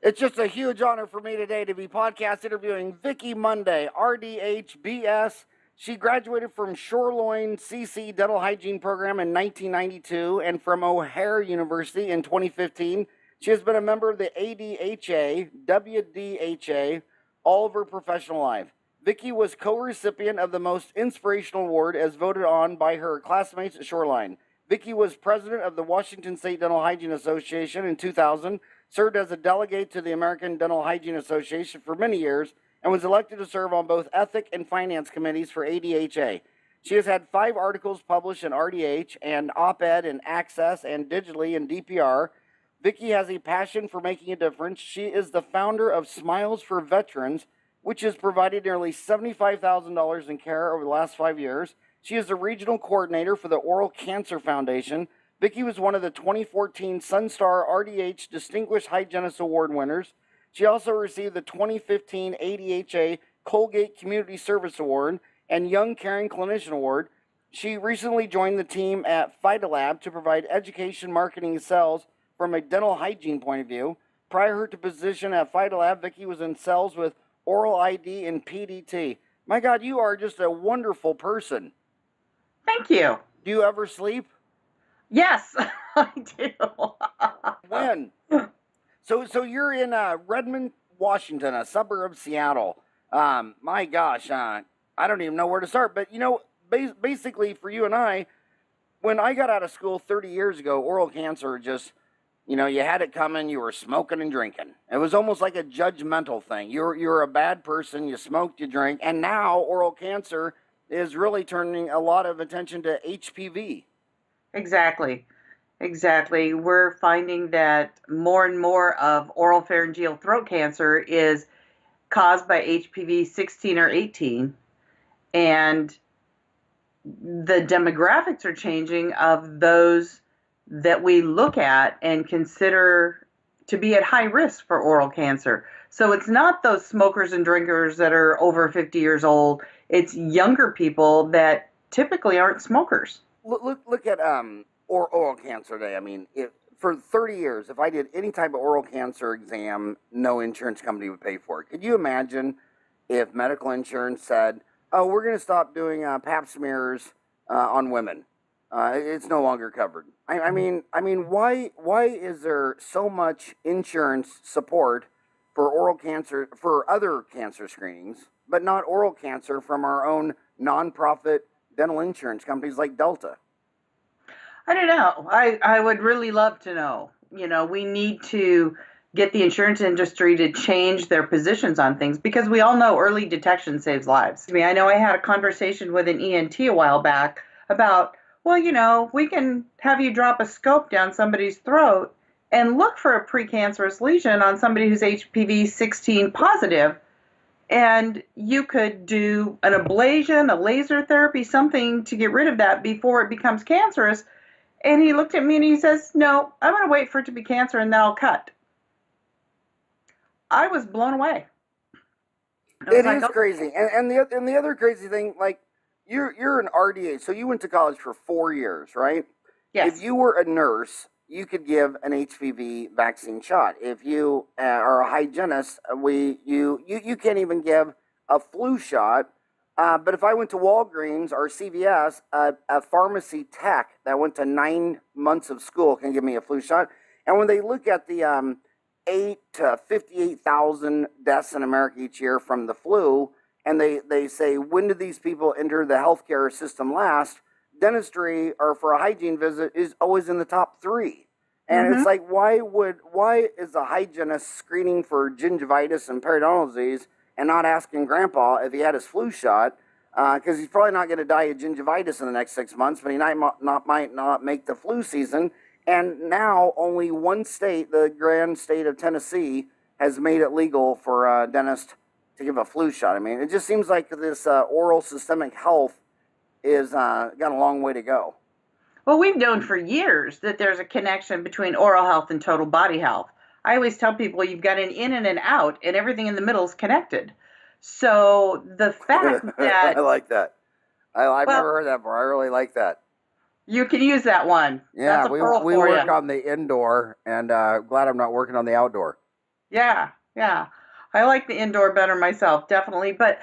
It's just a huge honor for me today to be podcast interviewing Vicki Munday, RDH BS. She graduated from Shoreline C.C. Dental Hygiene Program in 1992 and from O'Hare University in 2015. She has been a member of the ADHA, WDHA, all of her professional life. Vicki was co-recipient of the Most Inspirational Award as voted on by her classmates at Shoreline. Vicki was president of the Washington State Dental Hygiene Association in 2000, served as a delegate to the American Dental Hygiene Association for many years, and was elected to serve on both ethic and finance committees for ADHA. She has had 5 articles published in RDH and op-ed in Access and digitally in DPR. Vicki has a passion for making a difference. She is the founder of Smiles for Veterans, which has provided nearly $75,000 in care over the last 5 years. She is the regional coordinator for the Oral Cancer Foundation. Vicki was one of the 2014 Sunstar RDH Distinguished Hygienist Award winners. She also received the 2015 ADHA Colgate Community Service Award and Young Caring Clinician Award. She recently joined the team at Fidalab to provide education, marketing, and sales from a dental hygiene point of view. Prior to position at Fidalab, Vicki was in sales with OralID and PDT. My God, you are just a wonderful person. Thank you. Do you ever sleep? Yes, I do. When? So you're in Redmond, Washington, a suburb of Seattle. My gosh, I don't even know where to start. But, you know, basically for you and I, when I got out of school 30 years ago, oral cancer just, you know, you had it coming, you were smoking and drinking. It was almost like a judgmental thing. You're a bad person, you smoked, you drank, and now oral cancer is really turning a lot of attention to HPV. Exactly. We're finding that more and more of oral pharyngeal throat cancer is caused by HPV 16 or 18. And the demographics are changing of those that we look at and consider to be at high risk for oral cancer. So it's not those smokers and drinkers that are over 50 years old. It's younger people that typically aren't smokers. Look at oral cancer day. I mean, for 30 years, if I did any type of oral cancer exam, no insurance company would pay for it. Could you imagine if medical insurance said, "Oh, we're going to stop doing Pap smears on women. It's no longer covered." I mean, why is there so much insurance support for oral cancer for other cancer screenings, but not oral cancer from our own nonprofit dental insurance companies like Delta? I don't know. I would really love to know. You know, we need to get the insurance industry to change their positions on things because we all know early detection saves lives. I mean, I know I had a conversation with an ENT a while back about, well, you know, we can have you drop a scope down somebody's throat and look for a precancerous lesion on somebody who's HPV 16 positive. And you could do an ablation, a laser therapy, something to get rid of that before it becomes cancerous. And he looked at me and he says, "No, I'm going to wait for it to be cancer and then I'll cut." I was blown away. It is crazy. And the other crazy thing, like, you're an RDA, so you went to college for 4 years, right? Yes. If you were a nurse, you could give an HPV vaccine shot. If you are a hygienist, you can't even give a flu shot. But if I went to Walgreens or CVS, a pharmacy tech that went to 9 months of school can give me a flu shot. And when they look at the 8 to 58,000 deaths in America each year from the flu, and they say, when do these people enter the healthcare system last? Dentistry or for a hygiene visit is always in the top 3. And it's like, why is a hygienist screening for gingivitis and periodontal disease and not asking Grandpa if he had his flu shot? Because he's probably not going to die of gingivitis in the next 6 months, but he might not make the flu season. And now only one state, the grand state of Tennessee, has made it legal for a dentist to give a flu shot. I mean, it just seems like this oral systemic health is got a long way to go. Well, we've known for years that there's a connection between oral health and total body health. I always tell people you've got an in and an out, and everything in the middle is connected. So the fact that... I like that. I've never heard that before. I really like that. You can use that one. Yeah, That's a we pearl we for work you. on the indoor, and glad I'm not working on the outdoor. Yeah, yeah. I like the indoor better myself, definitely. But,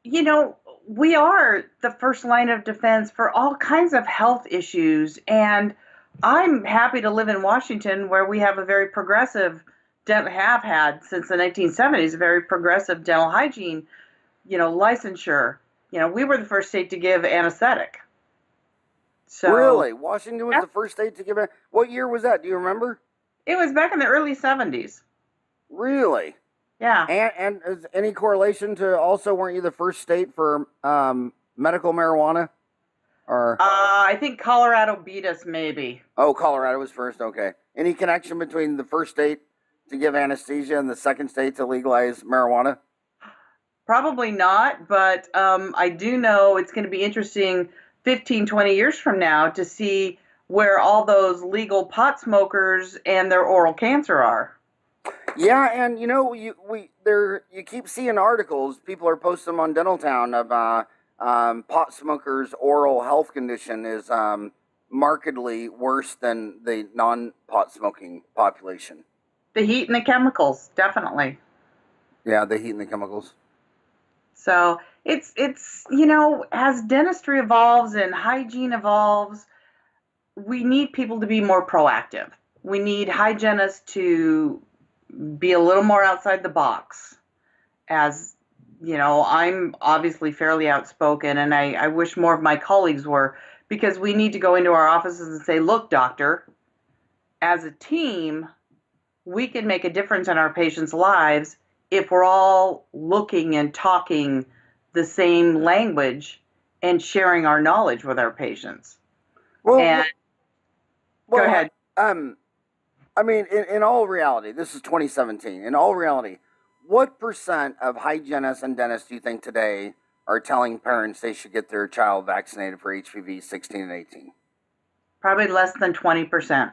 you know, we are the first line of defense for all kinds of health issues. And I'm happy to live in Washington where we have a very progressive, have had since the 1970s, a very progressive dental hygiene, licensure. We were the first state to give anesthetic. So Really? Washington was the first state to give it. What year was that? Do you remember? it was back in the early 70s. Really? Yeah. And is any correlation to also, weren't you the first state for medical marijuana? Or I think Colorado beat us, maybe. oh, Colorado was first. Okay. Any connection between the first state to give anesthesia and the second state to legalize marijuana? Probably not, but I do know it's going to be interesting 15, 20 years from now to see where all those legal pot smokers and their oral cancer are. Yeah, and you keep seeing articles. People are posting them on Dentaltown of pot smokers' oral health condition is markedly worse than the non-pot smoking population. The heat and the chemicals, definitely. Yeah, the heat and the chemicals. So it's as dentistry evolves and hygiene evolves, we need people to be more proactive. We need hygienists to be a little more outside the box. As I'm obviously fairly outspoken, and I wish more of my colleagues were, because we need to go into our offices and say, look, doctor, as a team, we can make a difference in our patients' lives if we're all looking and talking the same language and sharing our knowledge with our patients. Go ahead. I mean, in all reality, this is 2017. In all reality, what percent of hygienists and dentists do you think today are telling parents they should get their child vaccinated for HPV 16 and 18? Probably less than 20%.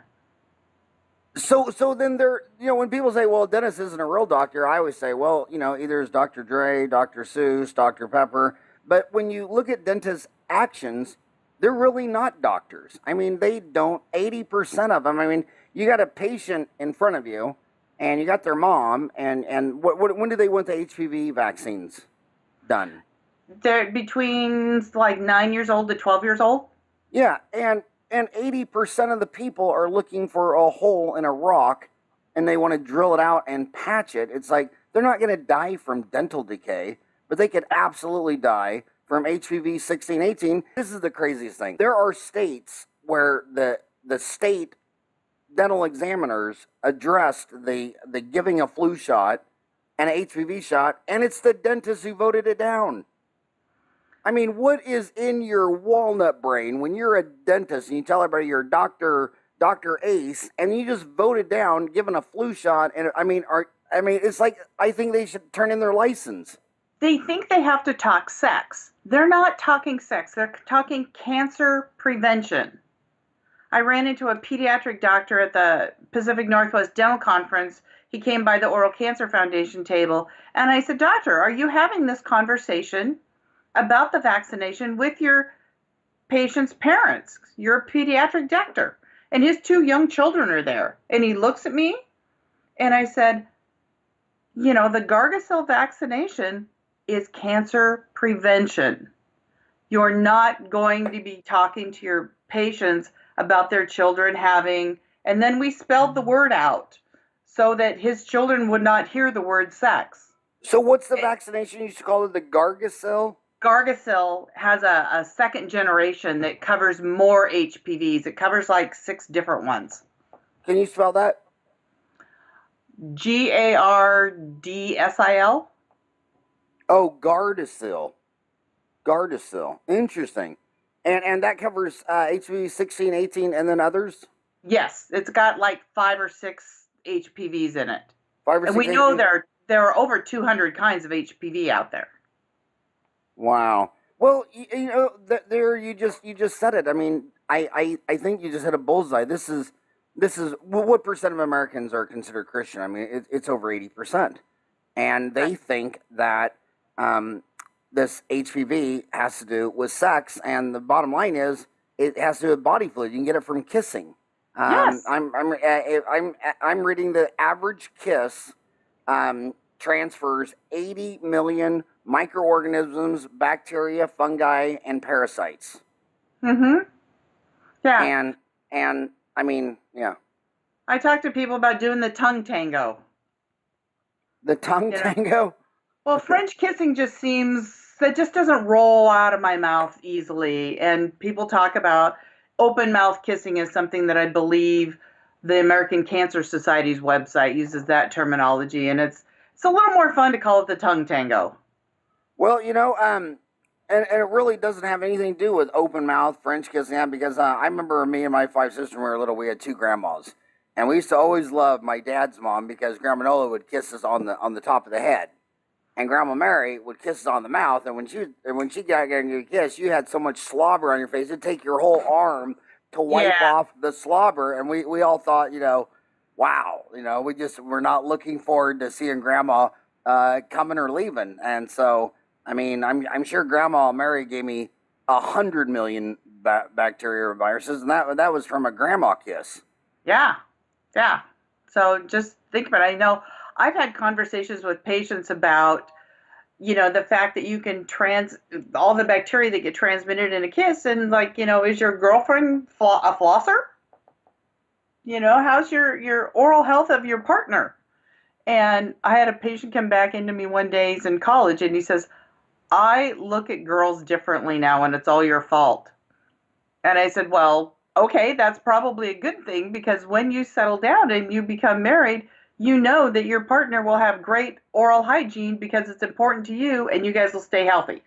So then when people say, well, a dentist isn't a real doctor, I always say, well, either it's Dr. Dre, Dr. Seuss, Dr. Pepper. But when you look at dentists' actions, they're really not doctors. I mean, they don't, 80% of them. I mean, you got a patient in front of you, and you got their mom, and when do they want the HPV vaccines done? They're between like 9 years old to 12 years old. Yeah, and 80% of the people are looking for a hole in a rock, and they want to drill it out and patch it. It's like they're not going to die from dental decay, but they could absolutely die from HPV 16, 18. This is the craziest thing. There are states where the state dental examiners addressed the giving a flu shot and an HPV shot, and it's the dentists who voted it down. I mean, what is in your walnut brain when you're a dentist and you tell everybody you're Dr. Ace, and you just voted down giving a flu shot? And it's like, I think they should turn in their license. They think they have to talk sex. They're not talking sex. They're talking cancer prevention. I ran into a pediatric doctor at the Pacific Northwest Dental Conference. He came by the Oral Cancer Foundation table, and I said, Doctor, are you having this conversation about the vaccination with your patient's parents? You're a pediatric doctor, and his 2 young children are there. And he looks at me, and I said, the Gardasil vaccination is cancer prevention. You're not going to be talking to your patients about their children having, and then we spelled the word out so that his children would not hear the word sex. So what's the vaccination? You used to call it the Gardasil? Gardasil has a second generation that covers more HPVs. It covers like 6 different ones. Can you spell that? Gardsil. Oh, Gardasil. Gardasil. Interesting. And that covers HPV 16, 18, and then others? Yes. It's got like 5 or 6 HPVs in it. 5 or 6 and we HPV? know there are over 200 kinds of HPV out there. Wow. Well, there you just said it. I mean, I think you just hit a bullseye. This is what percent of Americans are considered Christian? I mean, it's over 80%, and they think that this HPV has to do with sex, and the bottom line is it has to do with body fluid. You can get it from kissing. Yes. I'm reading the average kiss transfers 80 million microorganisms, bacteria, fungi, and parasites. Mm-hmm. Yeah. And I mean, yeah. I talk to people about doing the tongue tango. The tongue tango? Well, French kissing just doesn't roll out of my mouth easily. And people talk about open mouth kissing as something that I believe the American Cancer Society's website uses that terminology. And it's a little more fun to call it the tongue tango. Well, and it really doesn't have anything to do with open mouth French kissing, because I remember me and my 5 sisters when we were little, we had 2 grandmas. And we used to always love my dad's mom because Grandma Nola would kiss us on the top of the head. And Grandma Mary would kiss us on the mouth, and when she got getting a kiss, you had so much slobber on your face, it'd take your whole arm to wipe off the slobber. And we all thought, wow, we're not looking forward to seeing Grandma coming or leaving. And so, I mean, I'm sure Grandma Mary gave me 100 million bacteria or viruses, and that was from a grandma kiss. Yeah. Yeah. So just think about it. I know I've had conversations with patients about, the fact that you can all the bacteria that get transmitted in a kiss, and is your girlfriend a flosser? How's your oral health of your partner? And I had a patient come back into me one day, he's in college, and he says, I look at girls differently now, and it's all your fault. And I said, well, okay, that's probably a good thing, because when you settle down and you become married, you know that your partner will have great oral hygiene because it's important to you, and you guys will stay healthy.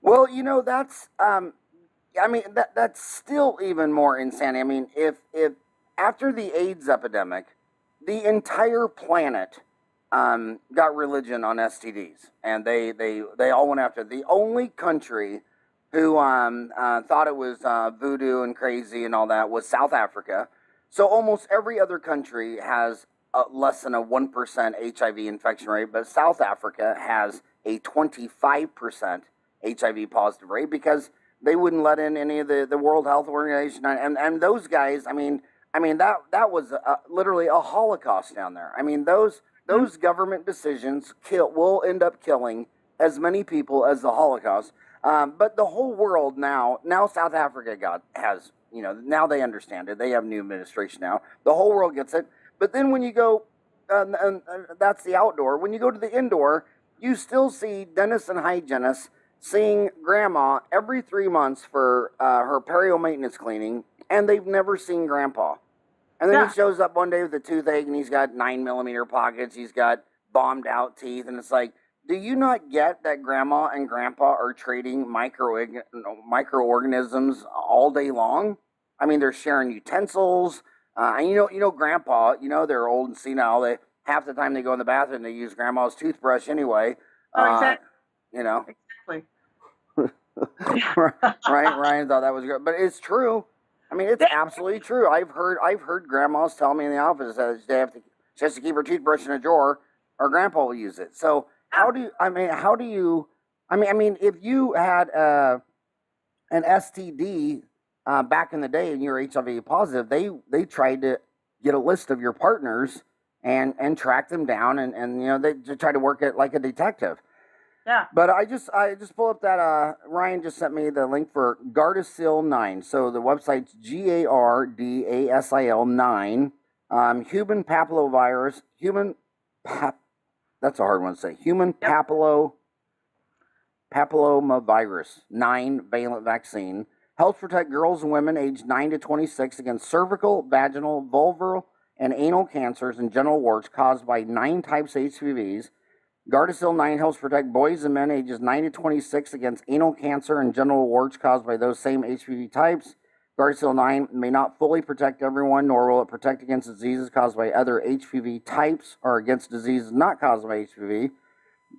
Well, that's, that's still even more insanity. I mean, if after the AIDS epidemic, the entire planet got religion on STDs, and they all went after it. The only country who thought it was voodoo and crazy and all that was South Africa. So almost every other country has less than a 1% HIV infection rate, but South Africa has a 25% HIV positive rate because they wouldn't let in any of the World Health Organization, and those guys. I mean that was literally a Holocaust down there. I mean those government decisions will end up killing as many people as the Holocaust. But the whole world now South Africa has, now they understand it. They have new administration now. The whole world gets it. But then when you go, and that's the outdoor. When you go to the indoor, you still see dentists and hygienists seeing grandma every 3 months for her perio maintenance cleaning, and they've never seen grandpa. And then he shows up one day with a toothache, and he's got 9mm pockets. He's got bombed out teeth, and it's like, do you not get that grandma and grandpa are trading microorganisms all day long? I mean, they're sharing utensils. And grandpa, they're old and senile. Half the time they go in the bathroom, they use grandma's toothbrush anyway. Exactly. Exactly. Right? Ryan thought that was good. But it's true. I mean, it's absolutely true. I've heard grandmas tell me in the office that she has to keep her toothbrush in a drawer or grandpa will use it. So if you had an STD back in the day and you're HIV positive, they tried to get a list of your partners and track them down and they try to work it like a detective. Yeah. But I just pulled up that Ryan just sent me the link for Gardasil 9. So the website's GARDASIL 9. Human papillovirus. That's a hard one to say. Human papillomavirus 9-valent vaccine helps protect girls and women aged 9 to 26 against cervical, vaginal, vulval, and anal cancers and genital warts caused by 9 types of HPVs. Gardasil 9 helps protect boys and men ages 9 to 26 against anal cancer and genital warts caused by those same HPV types. Gardasil 9 may not fully protect everyone, nor will it protect against diseases caused by other HPV types or against diseases not caused by HPV.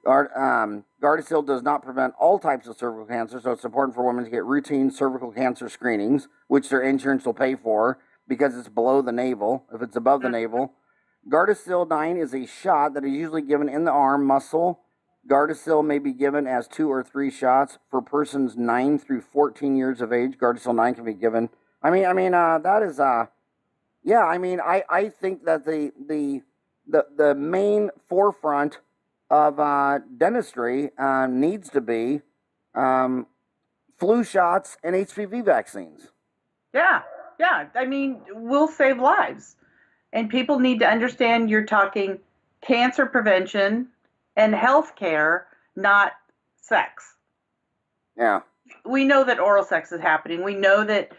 Gardasil does not prevent all types of cervical cancer, so it's important for women to get routine cervical cancer screenings, which their insurance will pay for because it's below the navel. If it's above the navel, Gardasil 9 is a shot that is usually given in the arm muscle. Gardasil may be given as 2 or 3 shots for persons 9 through 14 years of age. Gardasil 9 can be given. I think that the the main forefront of dentistry needs to be flu shots and HPV vaccines. Yeah, yeah. I mean, we'll save lives. And people need to understand you're talking cancer prevention and health care, not sex. Yeah. We know that oral sex is happening. We know that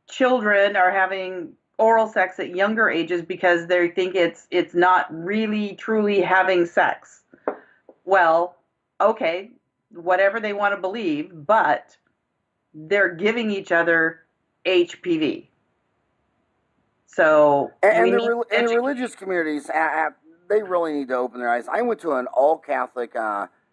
children are having oral sex at younger ages because they think it's not really truly having sex. Well, okay, whatever they want to believe, but they're giving each other HPV. So and the religious communities, they really need to open their eyes. I went to an all-Catholic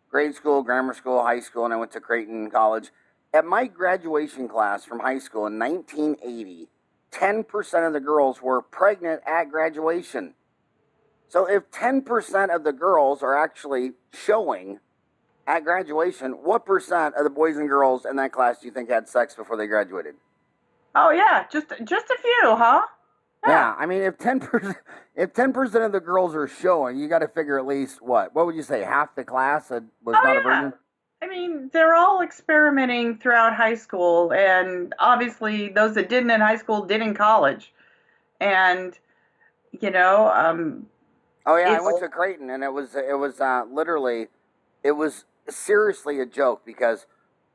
grade school, grammar school, high school, and I went to Creighton College. At my graduation class from high school in 1980, 10% of the girls were pregnant at graduation. So if 10% of the girls are actually showing at graduation, what percent of the boys and girls in that class do you think had sex before they graduated? Oh yeah, just a few, huh? Yeah, I mean, if 10% of the girls are showing, you got to figure at least what would you say, half the class was not a virgin? I mean, they're all experimenting throughout high school, and obviously those that didn't in high school did in college. And you know, oh yeah, I went to Creighton, and it was literally, it was seriously a joke because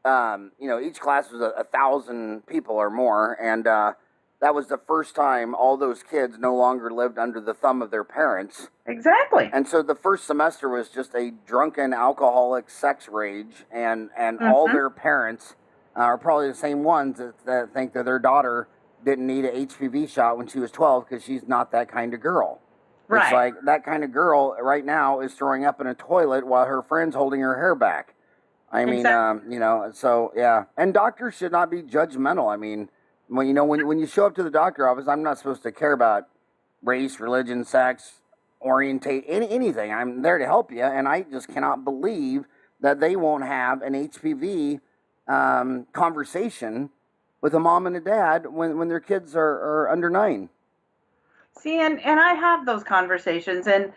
each class was 1,000 people or more, and that was the first time all those kids no longer lived under the thumb of their parents. Exactly. And so the first semester was just a drunken alcoholic sex rage, and all their parents are probably the same ones that think that their daughter didn't need an HPV shot when she was 12 because she's not that kind of girl. Right. It's like that kind of girl right now is throwing up in a toilet while her friend's holding her hair back. I mean, exactly. So yeah. And doctors should not be judgmental. I mean, when you show up to the doctor office, I'm not supposed to care about race, religion, sex, orientate, anything. I'm there to help you, and I just cannot believe that they won't have an HPV conversation with a mom and a dad when their kids are under 9. See, and I have those conversations, and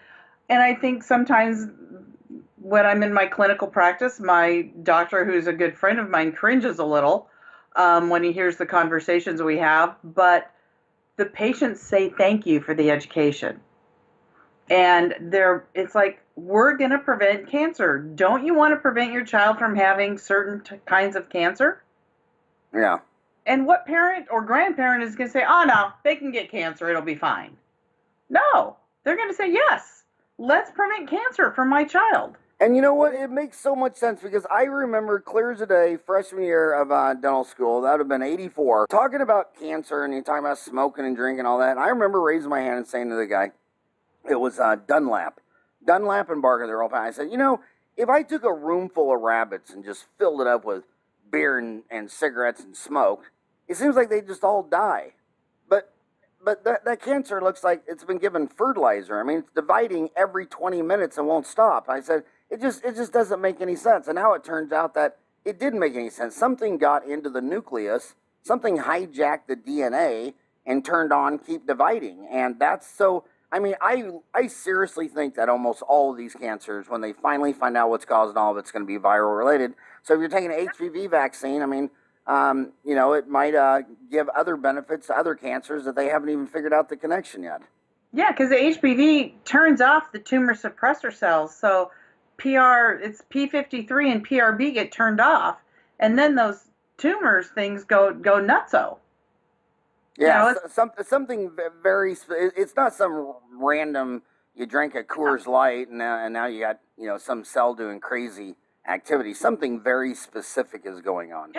I think sometimes when I'm in my clinical practice, my doctor, who's a good friend of mine, cringes a little when he hears the conversations we have, but the patients say thank you for the education. And it's like, we're going to prevent cancer. Don't you want to prevent your child from having certain kinds of cancer? Yeah. And what parent or grandparent is going to say, oh, no, they can get cancer, it'll be fine? No, they're going to say, yes, let's prevent cancer for my child. And you know what? It makes so much sense because I remember clear as a day, freshman year of dental school, that would have been 84, talking about cancer and you're talking about smoking and drinking and all that. And I remember raising my hand and saying to the guy, it was Dunlap and Barker, they're all fine. I said, if I took a room full of rabbits and just filled it up with beer and cigarettes and smoke, it seems like they just all die. But that cancer looks like it's been given fertilizer. I mean, it's dividing every 20 minutes and won't stop. I said, it just doesn't make any sense. And now it turns out that it didn't make any sense. Something got into the nucleus, something hijacked the DNA and turned on keep dividing. And that's so, I mean, I seriously think that almost all of these cancers, when they finally find out what's causing all of it's going to be viral related. So if you're taking an HPV vaccine, I mean, it might give other benefits to other cancers that they haven't even figured out the connection yet. Yeah, because the HPV turns off the tumor suppressor cells. So it's P53 and PRB get turned off, and then those tumors things go nutso. Yeah, something very. It's not some random. You drank a Coors Light and now you got some cell doing crazy activity. Something very specific is going on.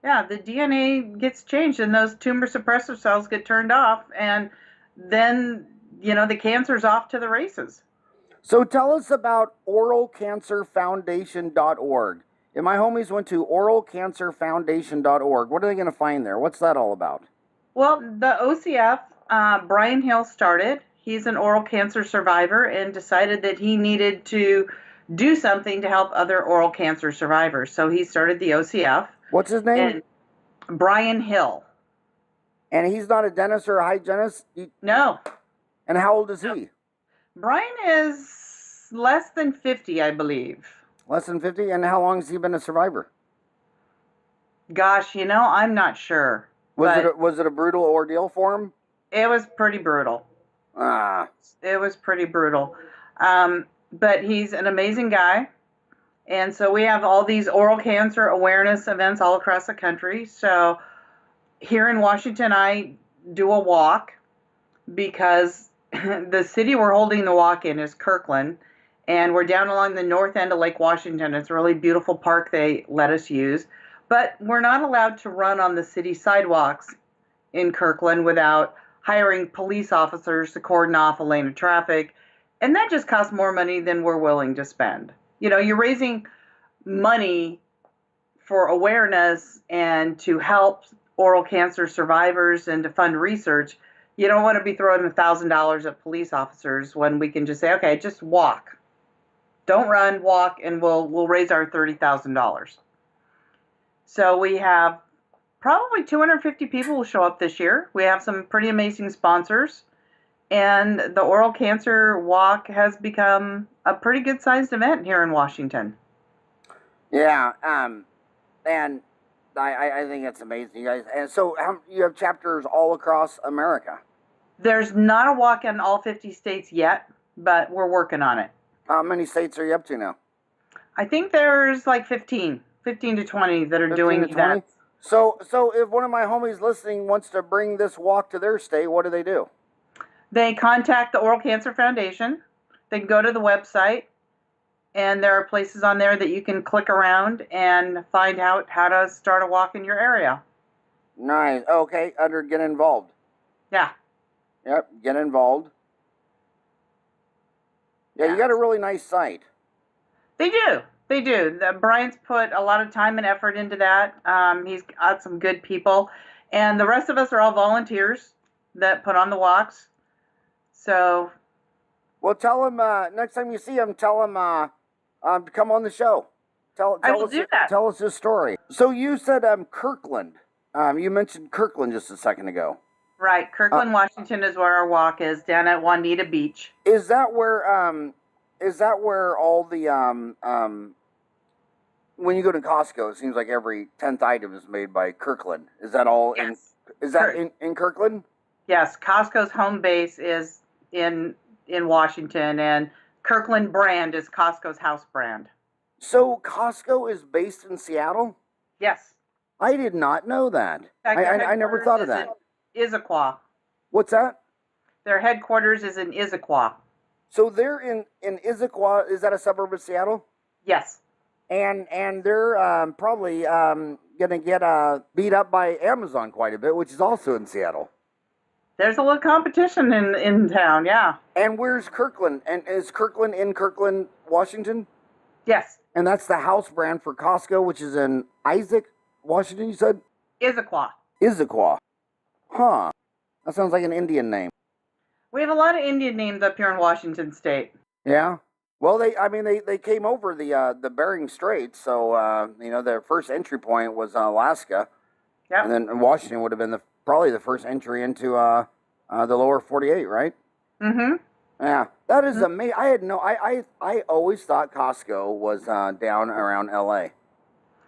Yeah, the DNA gets changed and those tumor suppressor cells get turned off, and then, the cancer's off to the races. So tell us about oralcancerfoundation.org. If my homies went to oralcancerfoundation.org, what are they going to find there? What's that all about? Well, the OCF, Brian Hill started. He's an oral cancer survivor and decided that he needed to do something to help other oral cancer survivors. So he started the OCF. What's his name? Brian Hill. And he's not a dentist or a hygienist? No. And how old is he? Brian is less than 50, I believe. Less than 50? And how long has he been a survivor? Gosh, I'm not sure. Was it a brutal ordeal for him? It was pretty brutal. Ah. It was pretty brutal. But he's an amazing guy. And so we have all these oral cancer awareness events all across the country. So here in Washington, I do a walk because the city we're holding the walk in is Kirkland. And we're down along the north end of Lake Washington. It's a really beautiful park they let us use. But we're not allowed to run on the city sidewalks in Kirkland without hiring police officers to cordon off a lane of traffic. And that just costs more money than we're willing to spend. You're raising money for awareness and to help oral cancer survivors and to fund research. You don't want to be throwing $1,000 at police officers when we can just say, okay, just walk. Don't run, walk, and we'll raise our $30,000. So we have probably 250 people will show up this year. We have some pretty amazing sponsors. And the oral cancer walk has become a pretty good sized event here in Washington. Yeah, and I think it's amazing, you guys. And so you have chapters all across America. There's not a walk in all 50 states yet, but we're working on it. How many states are you up to now? I think there's like 15 to 20 that are doing that. So if one of my homies listening wants to bring this walk to their state, what do they do? They contact the Oral Cancer Foundation. They can go to the website, and there are places on there that you can click around and find out how to start a walk in your area. Nice. Okay, under Get Involved. Yeah. Yep, Get Involved. Yeah, you got a really nice site. They do. Brian's put a lot of time and effort into that. He's got some good people. And the rest of us are all volunteers that put on the walks. So. Well, tell him, next time you see him, tell him to come on the show. I will do that. Tell us his story. So you said Kirkland. You mentioned Kirkland just a second ago. Right. Kirkland, Washington is where our walk is, down at Juanita Beach. Is that where all the when you go to Costco, it seems like every 10th item is made by Kirkland. Is that all in Kirkland? Yes, Costco's home base is in Washington, and Kirkland brand is Costco's house brand. So Costco is based in Seattle? Yes. I did not know that. I never thought of that. Issaquah. What's that? Their headquarters is in Issaquah. So they're in Issaquah. Is that a suburb of Seattle? Yes. And they're probably going to get beat up by Amazon quite a bit, which is also in Seattle. There's a little competition in town, yeah. And where's Kirkland? And is Kirkland in Kirkland, Washington? Yes. And that's the house brand for Costco, which is in Isaac, Washington, you said? Issaquah. Issaquah. Huh. That sounds like an Indian name. We have a lot of Indian names up here in Washington State. Yeah. Well, they came over the Bering Strait, so their first entry point was Alaska. Yeah. And then Washington would have been probably the first entry into the lower 48, right? Mm-hmm. Yeah, that is amazing. I always thought Costco was down around L.A.,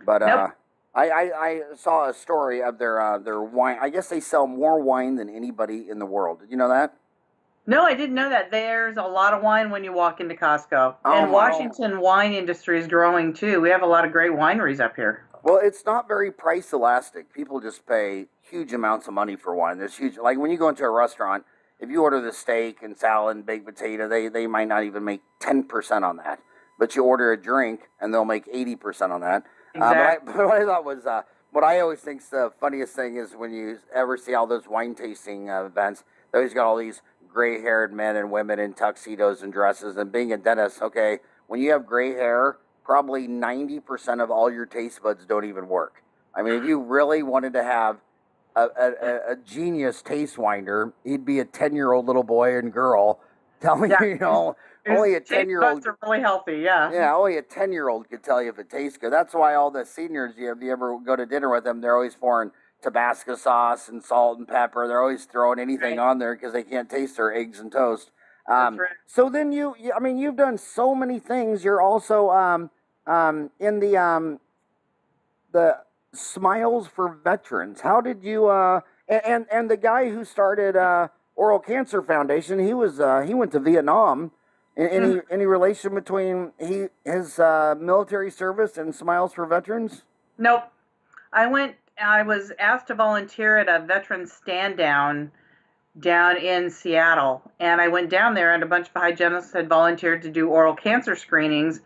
but nope. I saw a story of their wine. I guess they sell more wine than anybody in the world. Did you know that? No, I didn't know that. There's a lot of wine when you walk into Costco. Oh, and Washington wine industry is growing too. We have a lot of great wineries up here. Well, it's not very price elastic. People just pay huge amounts of money for wine. There's huge, like when you go into a restaurant, if you order the steak and salad and baked potato, they might not even make 10% on that. But you order a drink and they'll make 80% on that. Exactly. But what I thought was, what I always think is the funniest thing is when you ever see all those wine tasting events, they always got all these gray-haired men and women in tuxedos and dresses. And being a dentist, okay, when you have gray hair, probably 90% of all your taste buds don't even work. I mean, if you really wanted to have a genius taste winder, he'd be a 10-year-old little boy and girl telling you, only a 10-year-old. Taste buds are really healthy, yeah. Yeah, only a 10-year-old could tell you if it tastes good. That's why all the seniors, if you ever go to dinner with them, they're always pouring Tabasco sauce and salt and pepper. They're always throwing anything on there because they can't taste their eggs and toast. That's right. So then I mean, you've done so many things. You're also in the Smiles for Veterans. How did you and the guy who started Oral Cancer Foundation? He went to Vietnam. Any relation between his military service and Smiles for Veterans? Nope. I was asked to volunteer at a veteran stand down in Seattle, and I went down there, and a bunch of hygienists had volunteered to do oral cancer screenings,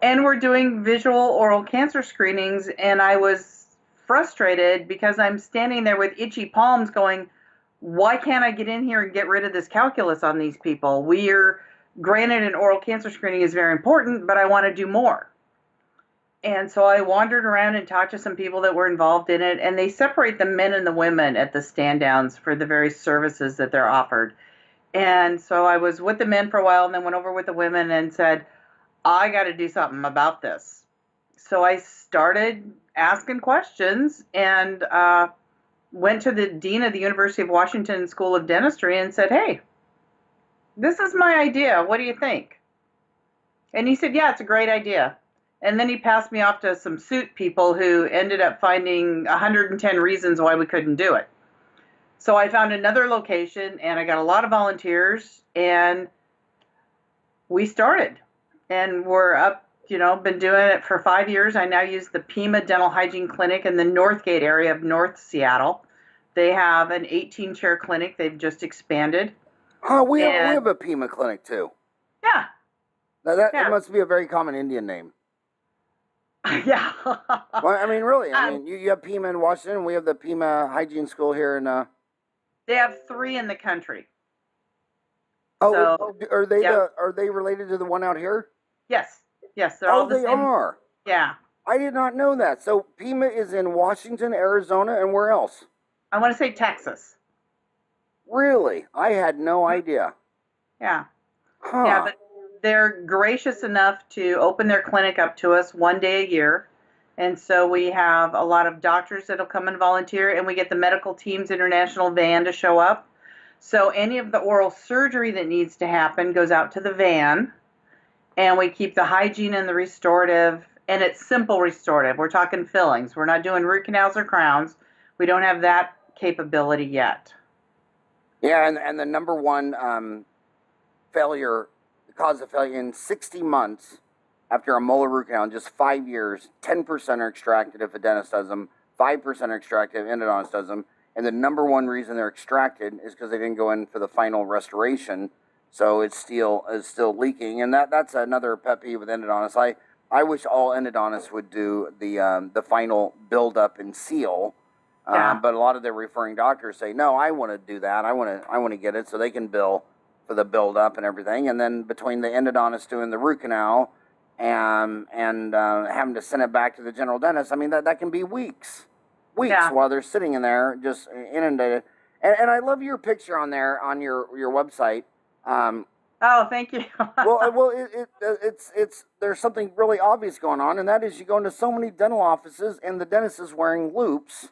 and we're doing visual oral cancer screenings, and I was frustrated because I'm standing there with itchy palms going, why can't I get in here and get rid of this calculus on these people? We're granted an oral cancer screening is very important, but I want to do more. And so I wandered around and talked to some people that were involved in it, and they separate the men and the women at the stand downs for the various services that they're offered. And so I was with the men for a while and then went over with the women and said, I got to do something about this. So I started asking questions and went to the dean of the University of Washington School of Dentistry and said, hey, this is my idea. What do you think? And he said, yeah, it's a great idea. And then he passed me off to some suit people who ended up finding 110 reasons why we couldn't do it. So I found another location, and I got a lot of volunteers, and we started. And we're up, been doing it for 5 years. I now use the Pima Dental Hygiene Clinic in the Northgate area of North Seattle. They have an 18-chair clinic. They've just expanded. Oh, we have a Pima clinic, too. Yeah. Now that must be a very common Indian name. Yeah. Well, I mean, really. I mean, you have Pima in Washington. We have the Pima Hygiene School here in. They have 3 in the country. Oh, so, are they related to the one out here? Yes. They're all the same. They are. Yeah. I did not know that. So Pima is in Washington, Arizona, and where else? I want to say Texas. Really? I had no idea. Yeah. Huh. Yeah, but they're gracious enough to open their clinic up to us 1 day a year. And so we have a lot of doctors that'll come and volunteer, and we get the medical team's international van to show up. So any of the oral surgery that needs to happen goes out to the van, and we keep the hygiene and the restorative, and it's simple restorative. We're talking fillings. We're not doing root canals or crowns. We don't have that capability yet. Yeah, and the number one cause of failure in 60 months after a molar root canal, in just 5 years, 10% are extracted if a dentist does them, 5% are extracted if an endodontist does them, and the number one reason they're extracted is because they didn't go in for the final restoration, so it's still leaking, and that's another pet peeve with endodontists. I wish all endodontists would do the final build up and seal. Yeah. But a lot of their referring doctors say, no, I want to do that. I want to get it so they can bill for the build up and everything. And then between the endodontist doing the root canal and having to send it back to the general dentist, I mean, that can be weeks while they're sitting in there just inundated. And I love your picture on there on your website. Oh, thank you. well, it's there's something really obvious going on, and that is you go into so many dental offices and the dentist is wearing loupes,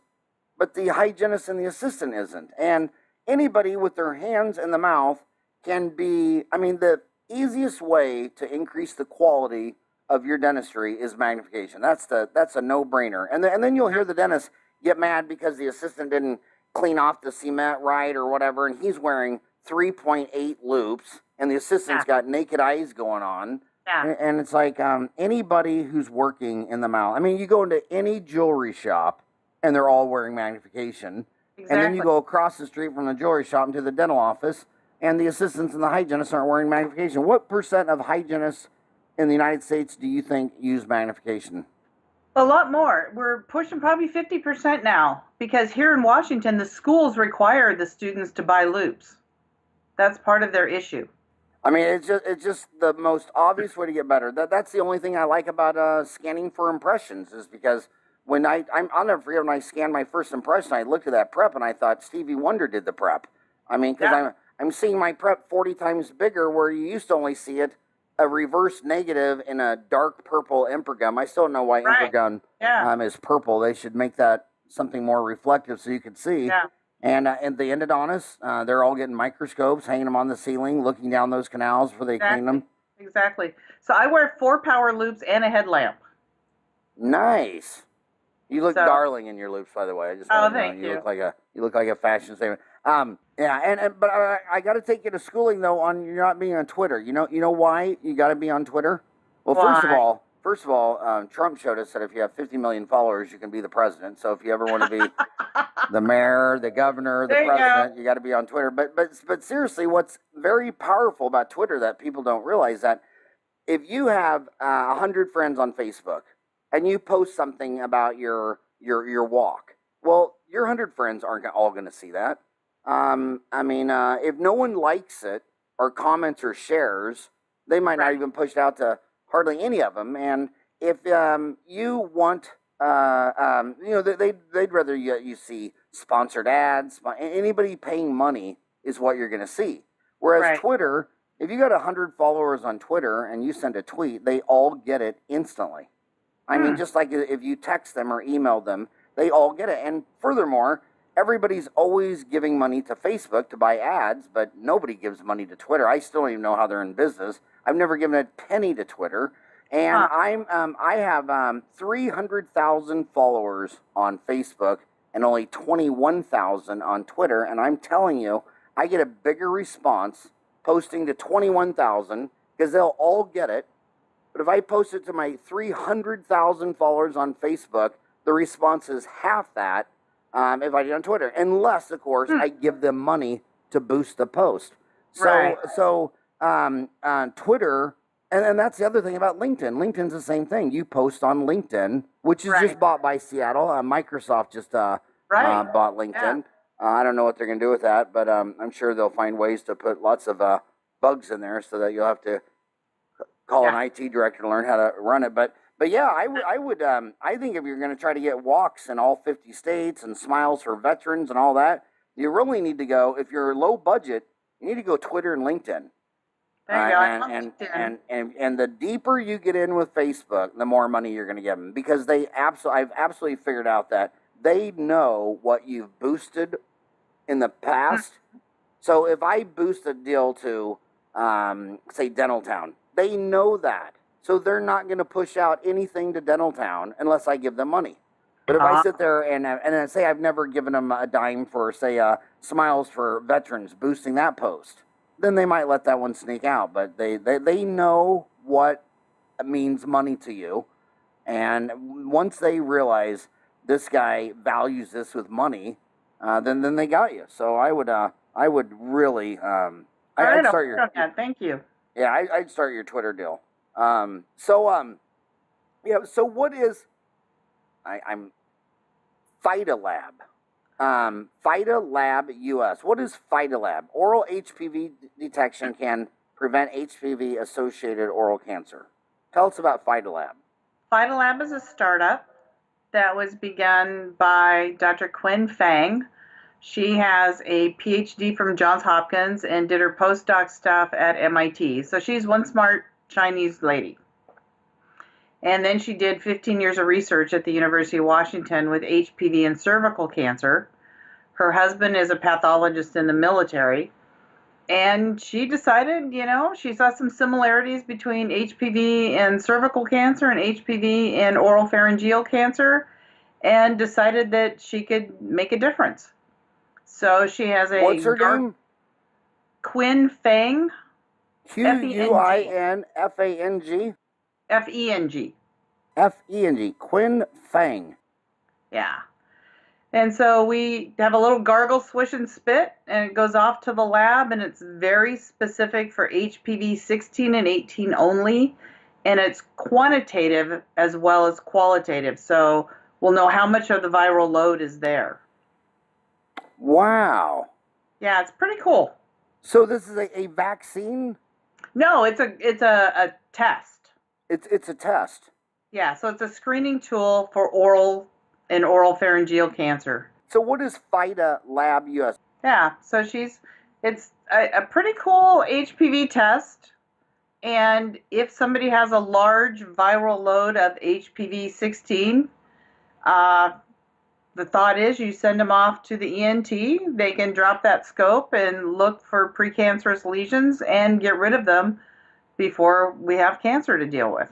but the hygienist and the assistant isn't. And anybody with their hands in the mouth can be, I mean, the easiest way to increase the quality of your dentistry is magnification. That's a no-brainer. And then you'll hear the dentist get mad because the assistant didn't clean off the cement right or whatever, and he's wearing 3.8 loupes, and the assistant's got naked eyes going on. Yeah. And it's like anybody who's working in the mouth. I mean, you go into any jewelry shop, and they're all wearing magnification. Exactly. And then you go across the street from the jewelry shop into the dental office, and the assistants and the hygienists aren't wearing magnification. What percent of hygienists in the United States do you think use magnification? A lot more. We're pushing probably 50% now, because here in Washington, the schools require the students to buy loupes. That's part of their issue. I mean, it's just the most obvious way to get better. That's the only thing I like about scanning for impressions, is because when I'll never forget when I scanned my first impression, I looked at that prep and I thought Stevie Wonder did the prep. I mean, because I'm seeing my prep 40 times bigger, where you used to only see it a reverse negative in a dark purple Impergum. I still don't know why Impergum is purple. They should make that something more reflective so you could see. Yeah. And the endodontists, they're all getting microscopes, hanging them on the ceiling, looking down those canals before they clean them. Exactly. So I wear 4 power loops and a headlamp. Nice. You look So- darling in your loops, by the way. I just Oh, want to know. thank You you. look like a fashion statement. Yeah, but I got to take you to schooling though on you not being on Twitter. You know why you got to be on Twitter? Well, Why? first of all, Trump showed us that if you have 50 million followers, you can be the president. So if you ever want to be the mayor, the governor, the There you go. president, you got to be on Twitter. But seriously, what's very powerful about Twitter that people don't realize that if you have 100 friends on Facebook and you post something about your walk, well, your 100 friends aren't all going to see that. If no one likes it or comments or shares, they might not even push it out to hardly any of them. And if you want, they'd rather you see sponsored ads. Anybody paying money is what you're going to see. Whereas Twitter, if you got 100 followers on Twitter and you send a tweet, they all get it instantly. I mean, just like if you text them or email them, they all get it. And furthermore, everybody's always giving money to Facebook to buy ads, but nobody gives money to Twitter. I still don't even know how they're in business. I've never given a penny to Twitter. And I have 300,000 followers on Facebook and only 21,000 on Twitter. And I'm telling you, I get a bigger response posting to 21,000 because they'll all get it. But if I post it to my 300,000 followers on Facebook, the response is half that if I did on Twitter. Unless, of course, I give them money to boost the post. So Twitter, and that's the other thing about LinkedIn. LinkedIn's the same thing. You post on LinkedIn, which is just bought by Seattle. Microsoft just bought LinkedIn. Yeah. I don't know what they're going to do with that, but I'm sure they'll find ways to put lots of bugs in there so that you'll have to call an IT director to learn how to run it. But yeah, I think if you're going to try to get walks in all 50 states and smiles for veterans and all that, you really need to go, if you're low budget, you need to go Twitter and LinkedIn. There you go. And the deeper you get in with Facebook, the more money you're going to give them, because I've absolutely figured out that they know what you've boosted in the past. So if I boost a deal to, say, Dentaltown, they know that. So they're not going to push out anything to Dentaltown unless I give them money. But if I sit there and say I've never given them a dime for, say, Smiles for Veterans, boosting that post, then they might let that one sneak out. But they know what means money to you. And once they realize this guy values this with money, then they got you. So I would really, I'd start your. Thank you. Yeah, I'd start your Twitter deal. So what is, I'm Fidalab. Fidalab US. What is Fidalab? Oral HPV detection can prevent HPV-associated oral cancer. Tell us about Fidalab. Fidalab is a startup that was begun by Dr. Quinn Fang. She has a PhD from Johns Hopkins and did her postdoc stuff at MIT. So she's one smart Chinese lady. And then she did 15 years of research at the University of Washington with HPV and cervical cancer. Her husband is a pathologist in the military. And she decided, she saw some similarities between HPV and cervical cancer and HPV and oral pharyngeal cancer, and decided that she could make a difference. So she has a... What's her name? Quinn Fang. Quinfang. Feng. Feng. Quinn Fang. Yeah. And so we have a little gargle, swish, and spit, and it goes off to the lab, and it's very specific for HPV 16 and 18 only, and it's quantitative as well as qualitative. So we'll know how much of the viral load is there. Wow. Yeah, it's pretty cool. So this is a vaccine? No, it's a test. It's a test. Yeah, so it's a screening tool for oral and oral pharyngeal cancer. So what is Fidalab US? Yeah, so it's a pretty cool HPV test. And if somebody has a large viral load of HPV 16, the thought is you send them off to the ENT. They can drop that scope and look for precancerous lesions and get rid of them before we have cancer to deal with.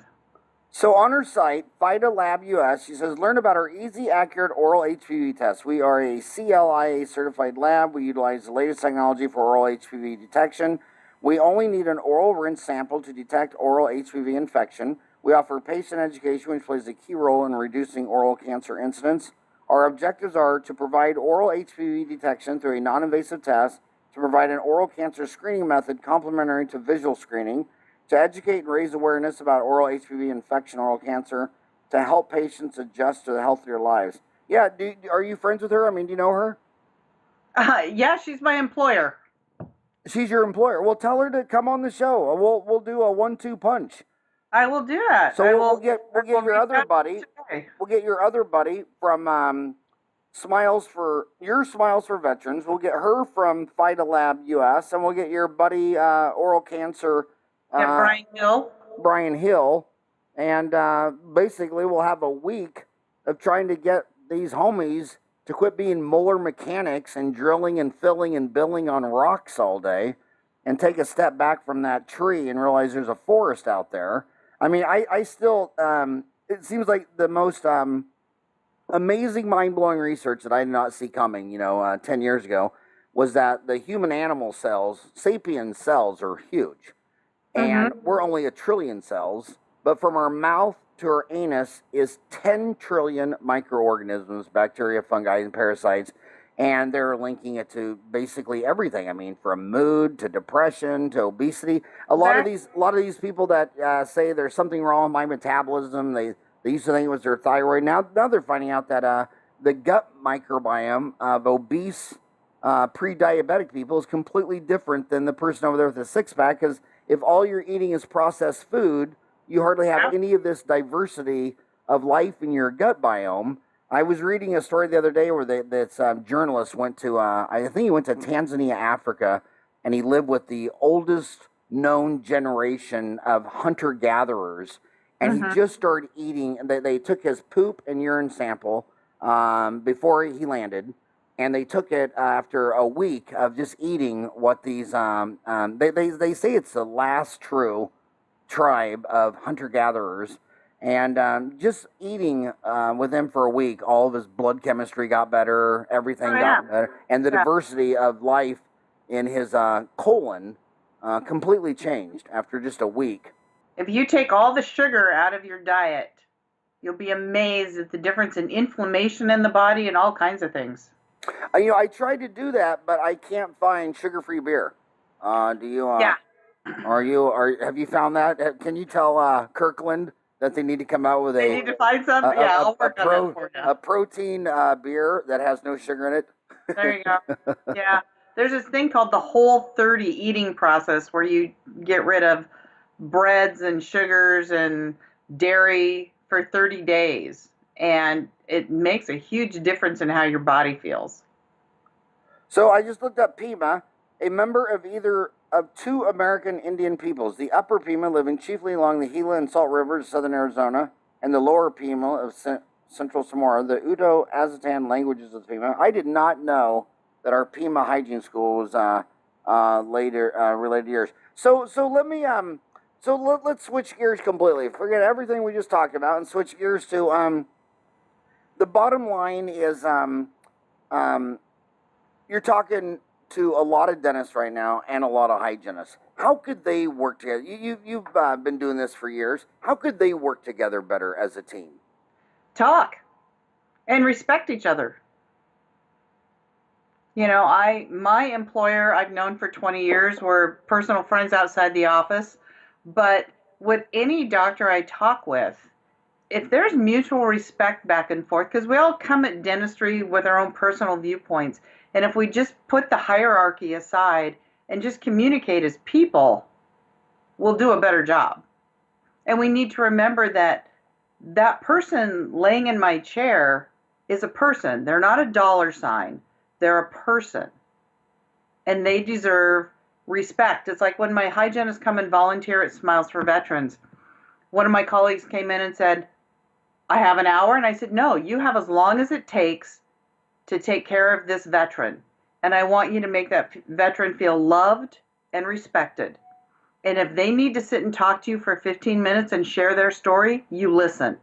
So on her site, Fidalab US, she says, learn about our easy, accurate oral HPV test. We are a CLIA certified lab. We utilize the latest technology for oral HPV detection. We only need an oral rinse sample to detect oral HPV infection. We offer patient education, which plays a key role in reducing oral cancer incidence. Our objectives are to provide oral HPV detection through a non-invasive test, to provide an oral cancer screening method complementary to visual screening, to educate and raise awareness about oral HPV infection, oral cancer, to help patients adjust to the healthier lives. Yeah, are you friends with her? I mean, do you know her? Yeah, she's my employer. She's your employer. Well, tell her to come on the show. We'll do a 1-2 punch. I will do that. So we'll get your other buddy. We'll get your other buddy from Smiles for Veterans. We'll get her from Fidalab US, and we'll get your buddy oral cancer. Brian Hill, and basically we'll have a week of trying to get these homies to quit being Mueller mechanics and drilling and filling and billing on rocks all day, and take a step back from that tree and realize there's a forest out there. I mean, I still, it seems like the most amazing, mind-blowing research that I did not see coming, 10 years ago, was that the human animal cells, sapien cells, are huge. And we're only 1 trillion cells, but from our mouth to our anus is 10 trillion microorganisms, bacteria, fungi, and parasites, and they're linking it to basically everything. I mean, from mood to depression to obesity. A lot of these people that say there's something wrong with my metabolism, they used to think it was their thyroid. Now they're finding out that the gut microbiome of obese, pre-diabetic people is completely different than the person over there with a six-pack, because if all you're eating is processed food, you hardly have any of this diversity of life in your gut biome. I was reading a story the other day where this journalist went to, I think he went to Tanzania, Africa, and he lived with the oldest known generation of hunter-gatherers, and he just started eating. They took his poop and urine sample before he landed, and they took it after a week of just eating what these, they say it's the last true tribe of hunter-gatherers, and just eating with them for a week, all of his blood chemistry got better, everything got better, and the diversity of life in his colon completely changed after just a week. If you take all the sugar out of your diet, you'll be amazed at the difference in inflammation in the body and all kinds of things. I tried to do that, but I can't find sugar-free beer. Do you? Yeah. Have you found that? Can you tell Kirkland that they need to come out with They need to find some? I'll work on that for you. A protein beer that has no sugar in it. There you go. Yeah. There's this thing called the Whole30 eating process where you get rid of breads and sugars and dairy for 30 days. And it makes a huge difference in how your body feels. So I just looked up Pima, a member of either of two American Indian peoples, the Upper Pima living chiefly along the Gila and Salt Rivers of southern Arizona, and the Lower Pima of central Samora, the Uto-Aztecan languages of the Pima. I did not know that our Pima hygiene school was related to yours. So let's switch gears completely. Forget everything we just talked about and switch gears to the bottom line is you're talking to a lot of dentists right now and a lot of hygienists. How could they work together? You've been doing this for years. How could they work together better as a team? Talk and respect each other. My employer I've known for 20 years. We're personal friends outside the office. But with any doctor I talk with, if there's mutual respect back and forth, because we all come at dentistry with our own personal viewpoints, and if we just put the hierarchy aside and just communicate as people, we'll do a better job. And we need to remember that that person laying in my chair is a person. They're not a dollar sign. They're a person. And they deserve respect. It's like when my hygienists come and volunteer at Smiles for Veterans. One of my colleagues came in and said, I have an hour. And I said, no, you have as long as it takes to take care of this veteran. And I want you to make that veteran feel loved and respected. And if they need to sit and talk to you for 15 minutes and share their story, you listen.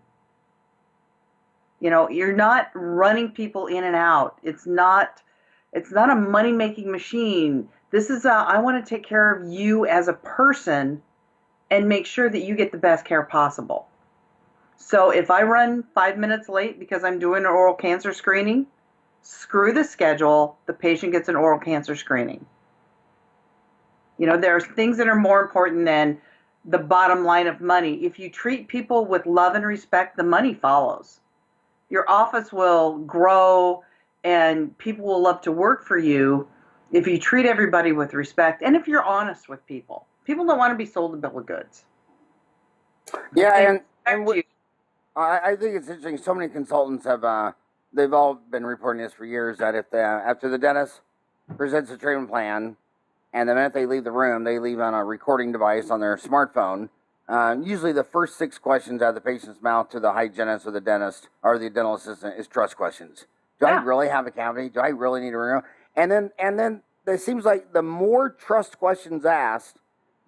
You know, you're not running people in and out. It's not a money-making machine. This is I want to take care of you as a person and make sure that you get the best care possible. So if I run 5 minutes late because I'm doing an oral cancer screening, screw the schedule, the patient gets an oral cancer screening. You know, there's things that are more important than the bottom line of money. If you treat people with love and respect, the money follows. Your office will grow and people will love to work for you if you treat everybody with respect and if you're honest with people. People don't want to be sold a bill of goods. Yeah, I think it's interesting. So many consultants have, they've all been reporting this for years, that if after the dentist presents a treatment plan, and the minute they leave the room, they leave on a recording device on their smartphone. Usually the first 6 questions out of the patient's mouth to the hygienist or the dentist or the dental assistant is trust questions. Do I really have a cavity? Do I really need a root? And then it seems like the more trust questions asked,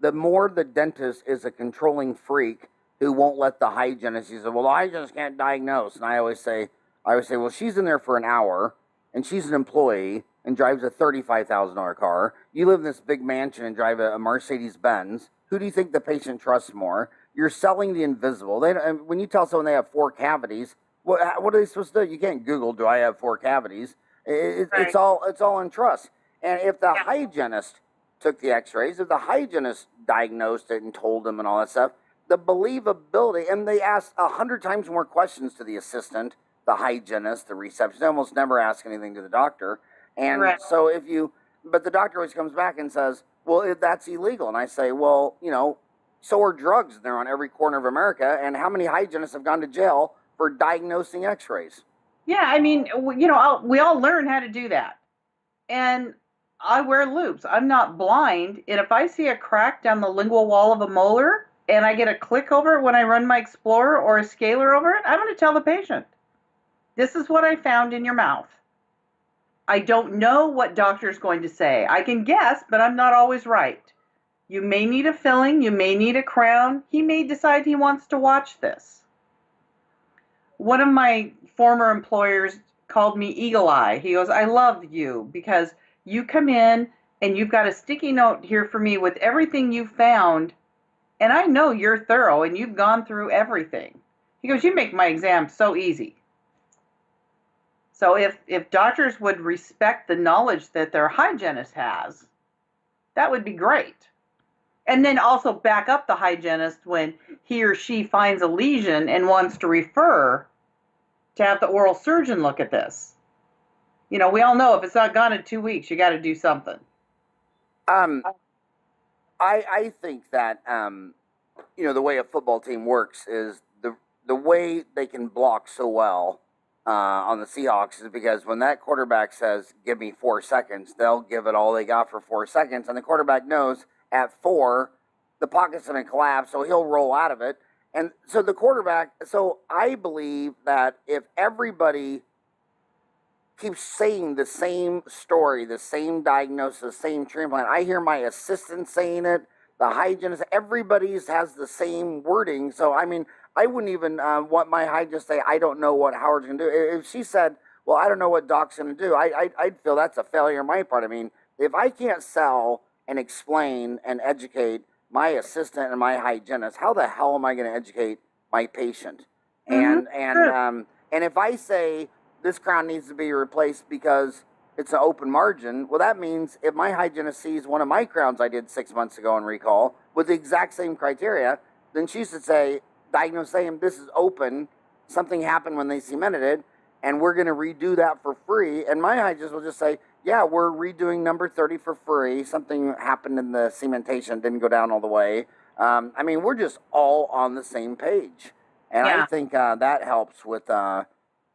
the more the dentist is a controlling freak who won't let the hygienist. He says, well, the hygienist can't diagnose. And I always say, well, she's in there for an hour, and she's an employee and drives a $35,000 car. You live in this big mansion and drive a Mercedes-Benz. Who do you think the patient trusts more? You're selling the invisible. When you tell someone they have 4 cavities, what are they supposed to do? You can't Google, do I have 4 cavities? It's all in trust. And if the hygienist took the x-rays, if the hygienist diagnosed it and told them and all that stuff, the believability, and they ask 100 times more questions to the assistant, the hygienist, the receptionist. They almost never ask anything to the doctor. And so but the doctor always comes back and says, well, that's illegal. And I say, well, you know, so are drugs. They're on every corner of America. And how many hygienists have gone to jail for diagnosing x-rays? Yeah, I mean, you know, we all learn how to do that. And I wear loupes. I'm not blind. And if I see a crack down the lingual wall of a molar and I get a click over it when I run my Explorer or a scaler over it, I'm going to tell the patient, this is what I found in your mouth. I don't know what doctor's going to say. I can guess, but I'm not always right. You may need a filling. You may need a crown. He may decide he wants to watch this. One of my former employers called me Eagle Eye. He goes, I love you because you come in and you've got a sticky note here for me with everything you found, and I know you're thorough and you've gone through everything. He goes, you make my exam so easy. So if doctors would respect the knowledge that their hygienist has, that would be great. And then also back up the hygienist when he or she finds a lesion and wants to refer to have the oral surgeon look at this. You know, we all know if it's not gone in 2 weeks, you got to do something. I think that, you know, the way a football team works is the way they can block so well on the Seahawks is because when that quarterback says, give me 4 seconds, they'll give it all they got for 4 seconds. And the quarterback knows at 4, the pocket's going to collapse, so he'll roll out of it. And so so I believe that if everybody keeps saying the same story, the same diagnosis, the same treatment plan, I hear my assistant saying it, the hygienist, everybody has the same wording. So, I mean, I wouldn't even want my hygienist to say, I don't know what Howard's going to do. If she said, well, I don't know what Doc's going to do, I'd feel that's a failure on my part. I mean, if I can't sell and explain and educate my assistant and my hygienist, how the hell am I going to educate my patient? And if I say this crown needs to be replaced because it's an open margin, well, that means if my hygienist sees one of my crowns I did 6 months ago in recall with the exact same criteria, then she should say, saying this is open, something happened when they cemented it, and we're going to redo that for free. And my hygienist will just say, yeah, we're redoing number 30 for free. Something happened in the cementation, didn't go down all the way. I mean, we're just all on the same page. And I think that helps with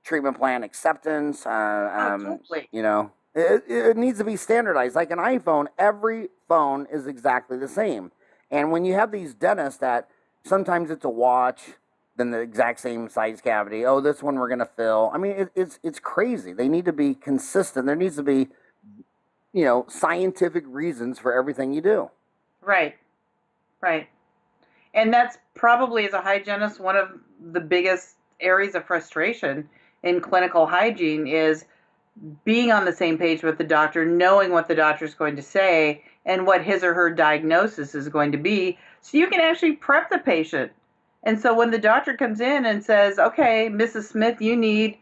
treatment plan acceptance. Absolutely. You know, it needs to be standardized. Like an iPhone, every phone is exactly the same. And when you have these dentists that sometimes it's a watch, then the exact same size cavity. Oh, this one we're going to fill. I mean, it's crazy. They need to be consistent. There needs to be, scientific reasons for everything you do. Right. And that's probably, as a hygienist, one of the biggest areas of frustration in clinical hygiene is being on the same page with the doctor, knowing what the doctor is going to say and what his or her diagnosis is going to be, so you can actually prep the patient. And so when the doctor comes in and says, okay, Mrs. Smith, you need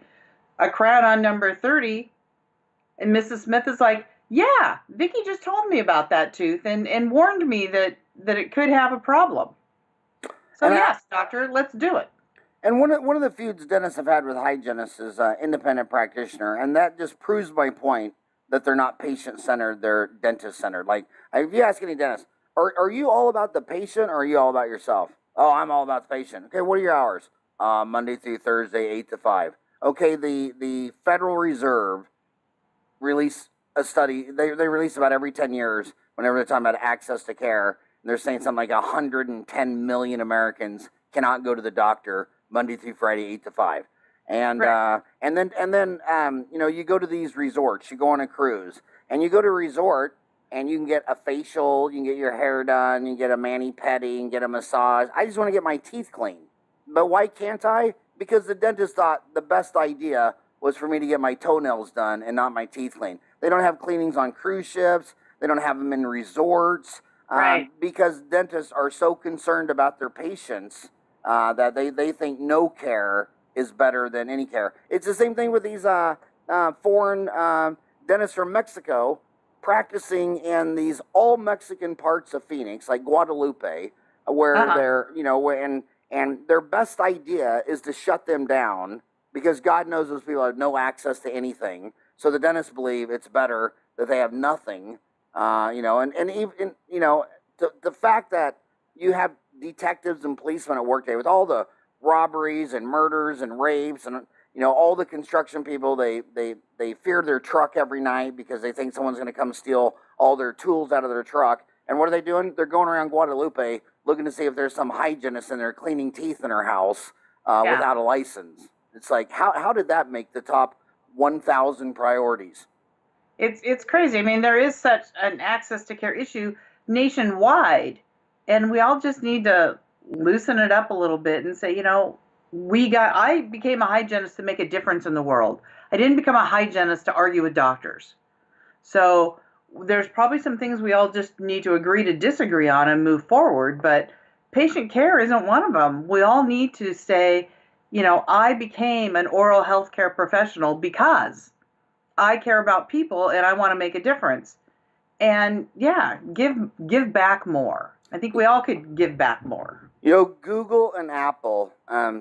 a crown on number 30, and Mrs. Smith is like, yeah, Vicki just told me about that tooth and warned me that it could have a problem. So yes, doctor, let's do it. And one of the feuds dentists have had with hygienists is independent practitioner, and that just proves my point that they're not patient-centered, they're dentist-centered. Like, if you ask any dentist, are you all about the patient or are you all about yourself? Oh, I'm all about the patient. Okay, what are your hours? Monday through Thursday, 8 to 5. Okay, the Federal Reserve released a study. They release about every 10 years whenever they're talking about access to care. And they're saying something like 110 million Americans cannot go to the doctor Monday through Friday, 8 to 5. And right. and then you go to these resorts. You go on a cruise, and you go to a resort, and you can get a facial, you can get your hair done, you can get a mani-pedi, you can get a massage. I just want to get my teeth clean. But why can't I? Because the dentist thought the best idea was for me to get my toenails done and not my teeth cleaned. They don't have cleanings on cruise ships. They don't have them in resorts. Right. Because dentists are so concerned about their patients that they think no care is better than any care. It's the same thing with these foreign dentists from Mexico practicing in these all Mexican parts of Phoenix, like Guadalupe, where they're, and their best idea is to shut them down because God knows those people have no access to anything. So the dentists believe it's better that they have nothing, and even, the fact that you have detectives and policemen at work day with all the robberies and murders and rapes and all the construction people, they fear their truck every night because they think someone's going to come steal all their tools out of their truck. And what are they doing? They're going around Guadalupe looking to see if there's some hygienist in there cleaning teeth in her house without a license. It's like, how did that make the top 1,000 priorities? It's crazy. I mean, there is such an access to care issue nationwide, and we all just need to loosen it up a little bit and say, I became a hygienist to make a difference in the world. I didn't become a hygienist to argue with doctors. So there's probably some things we all just need to agree to disagree on and move forward, but patient care isn't one of them. We all need to say, I became an oral health care professional because I care about people and I want to make a difference. And give back more. I think we all could give back more. Google and Apple,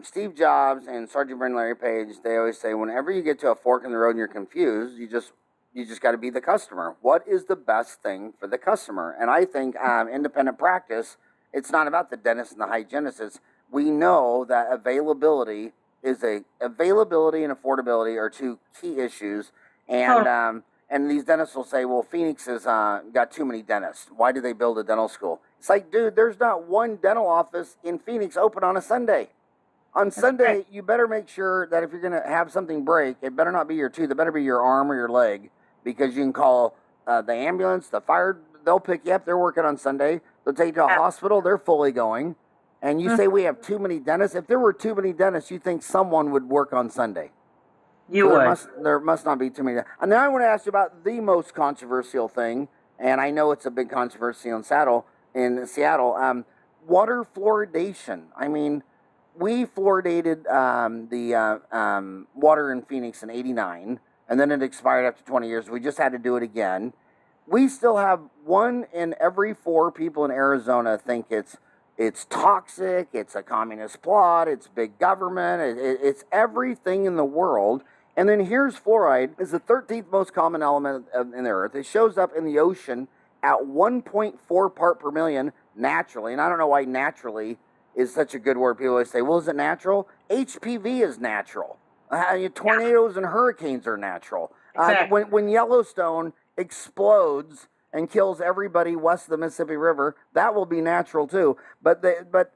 Steve Jobs and Sergeant Brin Larry Page, they always say, whenever you get to a fork in the road and you're confused, you just got to be the customer. What is the best thing for the customer? And I think independent practice, it's not about the dentist and the hygienist. We know that availability and affordability are two key issues. And these dentists will say, well, Phoenix has got too many dentists. Why did they build a dental school? It's like, dude, there's not one dental office in Phoenix open on a Sunday. On Sunday, you better make sure that if you're going to have something break, it better not be your tooth. It better be your arm or your leg, because you can call the ambulance, the fire. They'll pick you up. They're working on Sunday. They'll take you to a hospital. They're fully going. And you say we have too many dentists. If there were too many dentists, you think someone would work on Sunday. There must not be too many. And then I want to ask you about the most controversial thing, and I know it's a big controversy in Seattle. Water fluoridation. I mean, we fluoridated the water in Phoenix in '89, and then it expired after 20 years. We just had to do it again. We still have 1 in every 4 people in Arizona think it's toxic, it's a communist plot, it's big government, it's everything in the world. And then here's fluoride. It's the 13th most common element in the earth. It shows up in the ocean at 1.4 part per million naturally. And I don't know why naturally is such a good word. People always say, well, is it natural? HPV is natural. Tornadoes and hurricanes are natural. Exactly. When Yellowstone explodes and kills everybody west of the Mississippi River, that will be natural too. But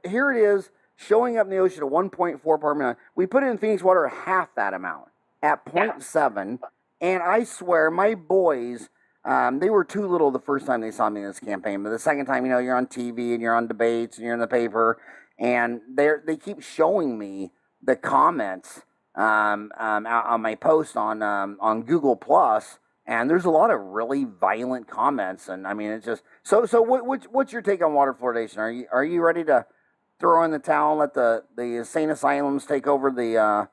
here it is, showing up in the ocean at 1.4 part per million. We put it in Phoenix water at half that amount, at 0.7. And I swear, my boys, they were too little the first time they saw me in this campaign. But the second time, you're on TV and you're on debates and you're in the paper. And they keep showing me the comments on my post on Google Plus. And there's a lot of really violent comments, and I mean, it's just so. What's your take on water fluoridation? Are you ready to throw in the towel and let the insane asylums take over the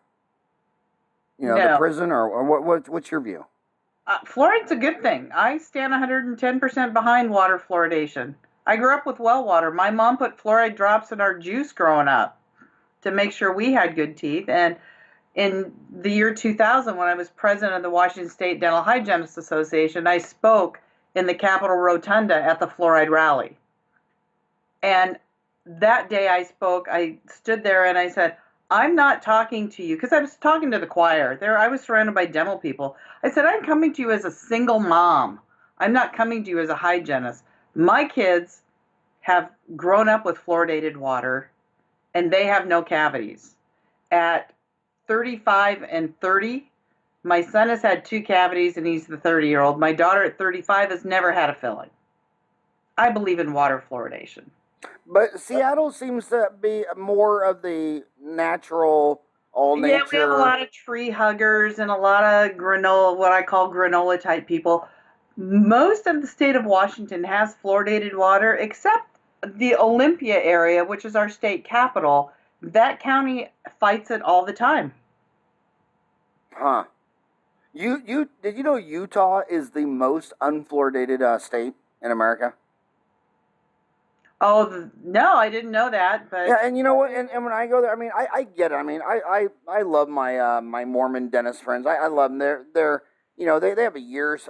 the prison, or what's your view? Fluoride's a good thing. I stand 110% behind water fluoridation. I grew up with well water. My mom put fluoride drops in our juice growing up to make sure we had good teeth, and in the year 2000, when I was president of the Washington State Dental Hygienists Association, I spoke in the Capitol Rotunda at the fluoride rally. And that day I spoke, I stood there and I said, I'm not talking to you, because I was talking to the choir. I was surrounded by dental people. I said, I'm coming to you as a single mom. I'm not coming to you as a hygienist. My kids have grown up with fluoridated water, and they have no cavities. At 35 and 30, my son has had 2 cavities, and he's the 30-year-old. My daughter at 35 has never had a filling. I believe in water fluoridation. But Seattle seems to be more of the natural, all nature. Yeah, we have a lot of tree huggers and a lot of granola, what I call granola type people. Most of the state of Washington has fluoridated water, except the Olympia area, which is our state capital. That county fights it all the time. Huh. Did you know Utah is the most unfluoridated state in America? Oh, no, I didn't know that. But yeah, and you know what? And when I go there, I mean, I get it. I mean, I love my my Mormon dentist friends. I love them. They're they have a year's